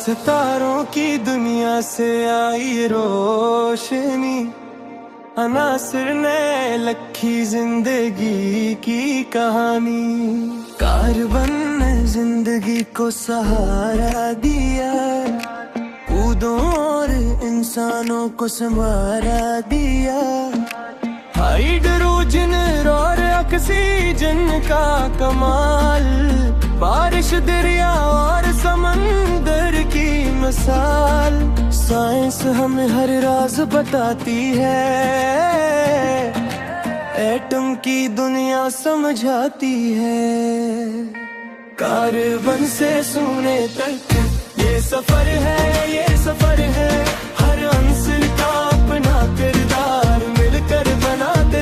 सितारों की दुनिया से आई रोशनी, अनासिर ने लखी जिंदगी की कहानी। कारबन ने जिंदगी को सहारा दिया, कूदों और इंसानों को संवारा दिया। हाइड्रोजन और ऑक्सीजन का कमाल, बारिश दरिया और समंदर की मिसाल। साइंस हमें हर राज बताती है, एटम की दुनिया समझाती है। कार्बन से सोने तक ये सफर है, ये सफर है।